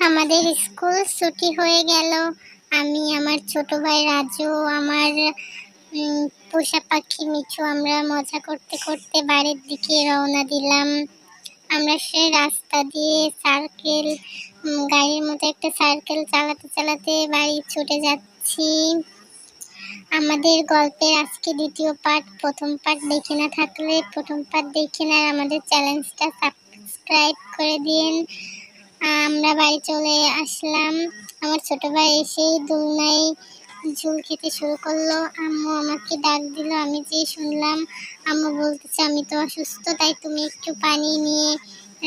আমাদের স্কুল ছুটি হয়ে গেল। আমি, আমার ছোট ভাই রাজু, আমার পোষা পাখি মিঠু আমরা মজা করতে করতে বাড়ির দিকে রওনা দিলাম। আমরা সেই রাস্তা দিয়ে সার্কেল গাড়ির মতো একটা সার্কেল চালাতে চালাতে বাড়ি ছুটে যাচ্ছি। আমাদের গল্পের আজকে দ্বিতীয় পার্ট। প্রথম পার্ট দেখে না থাকলে প্রথম পার্ট দেখে না, আমাদের চ্যানেলটা সাবস্ক্রাইব করে দিন। আমরা বাড়ি চলে আসলাম। আমার ছোট ভাই এসেই দোলনায় ঝুল খেতে শুরু করলো। আম্মু আমাকে ডাক দিল। আমি যে শুনলাম আম্মু বলতেছে আমি তো অসুস্থ, তাই তুমি একটু পানি নিয়ে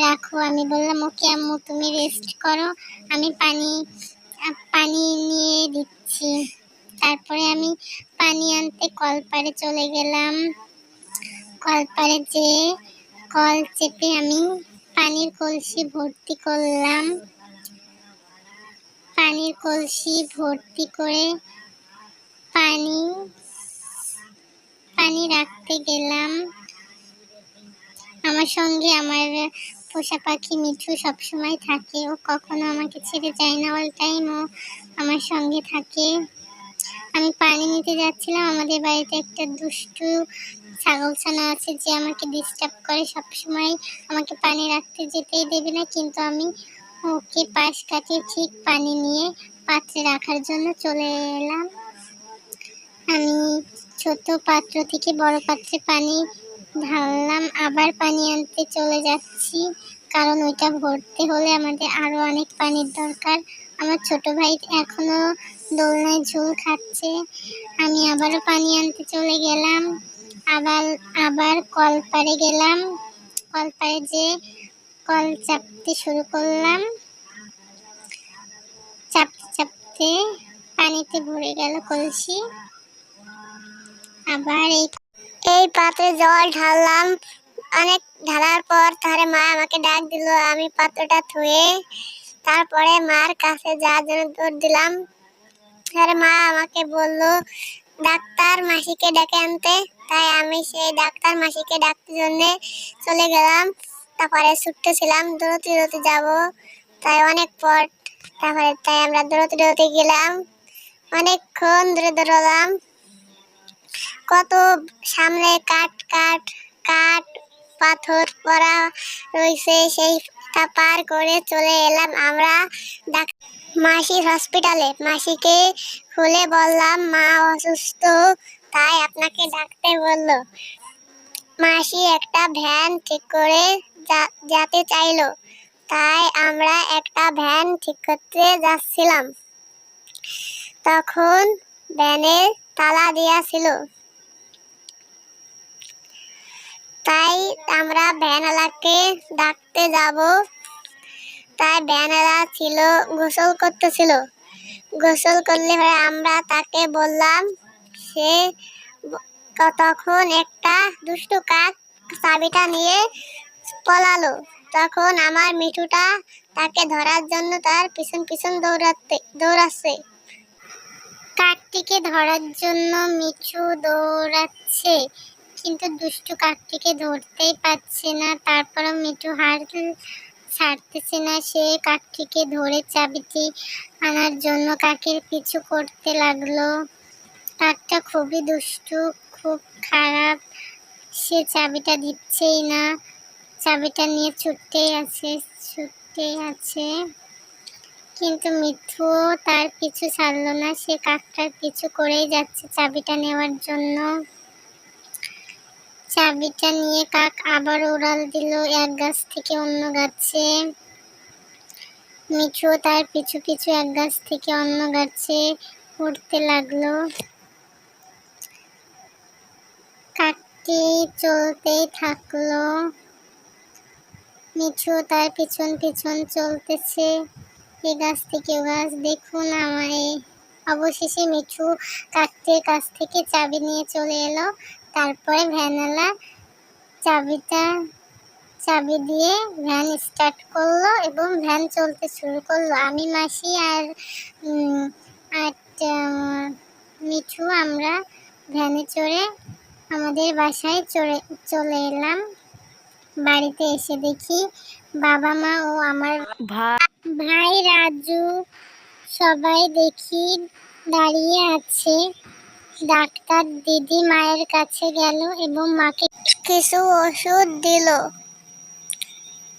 রাখো। আমি বললাম ওকে আম্মু, তুমি রেস্ট করো, আমি পানি নিয়ে দিচ্ছি। তারপরে আমি পানি আনতে কলপাড়ে চলে গেলাম। কলপাড়ে যেয়ে কল চেপে আমি পানির কলসি ভর্তি করলাম। পানির কলসি ভর্তি করে পানি রাখতে গেলাম। আমার সঙ্গে আমার পোষা পাখি মিঠু সবসময় থাকে। ও কখনো আমাকে ছেড়ে যায় না, অল টাইম ও আমার সঙ্গে থাকে। আমি পানি নিতে যাচ্ছিলাম। আমাদের বাড়িতে একটা দুষ্টু ছাগলছানা আছে যে আমাকে ডিস্টার্ব করে, সবসময় আমাকে পানি রাখতে যেতেই দেবে না, কিন্তু আমি ওকে পাশ কাটিয়ে ঠিক পানি নিয়ে পাত্রে রাখার জন্য চলে এলাম। আমি ছোট পাত্র থেকে বড় পাত্রে পানি ঢাললাম, আবার পানি আনতে চলে যাচ্ছি, কারণ ওইটা ভরতে হলে আমাদের আরো অনেক পানির দরকার। আমার ছোট ভাই এখনো দোলনায় ঝুল খাচ্ছে। আমি আবারও পানি আনতে চলে গেলাম। আবার কলপাড়ে গেলাম। কলপাড়ে যে কল চাপতে শুরু করলাম। চাপতে চাপতে পানিতে ভরে গেল কলসি। আবার এই পাত্রে জল ঢাললাম। অনেক ঢালার পর তারে মা আমাকে ডাক দিল। আমি পাত্রটা ধুয়ে তারপরে মার কাছে যাওয়ার জন্য দৌড় দিলাম। তারে মা আমাকে বলল ডাক্তার মাসিকে ডেকে আনতে। তাই আমি সেই ডাক্তার মাসিকে ডাকতে জন্য চলে গেলাম। তারপরে ছুটতেছিলাম, দৌড়তে দৌড়তে যাবো, তাই অনেক পর তাই আমরা দৌড়তে দৌড়তে গেলাম। অনেকক্ষণ ধরে দৌড়ালাম। কত সামনে কাঠ পাথর পড়া রয়েছে, সেইটা পার করে চলে এলাম আমরা মাসির হসপিটালে। মাসিকে খুলে বললাম মা অসুস্থ, তাই আপনাকে ডাকতে বলল। মাসি একটা ভ্যান ঠিক করে যেতে চাইলো, তাই আমরা একটা ভ্যান ঠিক করতে যাচ্ছিলাম। তখন ভ্যানের তালা দেয়া ছিল, তাই আমরা ভ্যানওয়ালাকে ডাকতে যাব। তাই ভ্যানওয়ালা ছিল গোসল করতেছিল। গোসল করলে আমরা তাকে বললাম। সে তখন একটা দুষ্টু কাক চাবিটা নিয়ে পলালো। তখন আমার মিঠুটা তাকে ধরার জন্য তার পিছন পিছন দৌড়াচ্ছে। কাকটিকে ধরার জন্য মিঠু দৌড়াচ্ছে, কিন্তু দুষ্টু কাকটিকে ধরতেই পারছে না। তারপরও মিঠু হার ছাড়তেছে না। সে কাকটিকে ধরে চাবিটি আনার জন্য কাকের পিছু করতে লাগলো। কাকটা খুবই দুষ্টু, খুব খারাপ। সে চাবিটা দিচ্ছেই না, চাবিটা নিয়ে ছুটতেই আছে। কিন্তু মিঠু তার পিছু ছাড়লো না। সে কাকটার পিছু করেই যাচ্ছে চাবিটা নেওয়ার জন্য। চাবিটা নিয়ে কাক আবার উড়াল দিল এক গাছ থেকে অন্য গাছে। মিঠু তার পিছু পিছু এক গাছ থেকে অন্য গাছে উড়তে লাগলো। কাকটি চলতেই থাকলো। মিঠু তার পিছন পিছন চলতেছে, এ গাছ থেকে ও গাছ। দেখুন আমায়। অবশেষে মিঠু কাকটির কাছ থেকে চাবি নিয়ে চলে এলো। তারপরে ভ্যানওয়ালা চাবি দিয়ে ভ্যান স্টার্ট করলো এবং ভ্যান চলতে শুরু করলো। আমি, মাসি আর মিঠু আমরা ভ্যানে চড়ে আমাদের বাসায় চলে এলাম। বাড়িতে এসে দেখি বাবা মা ও আমার ভাই রাজু সবাই দেখি দাঁড়িয়ে আছে। ডাক্তার দিদি মায়ের কাছে গেল এবং মাকে কিছু ওষুধ দিল।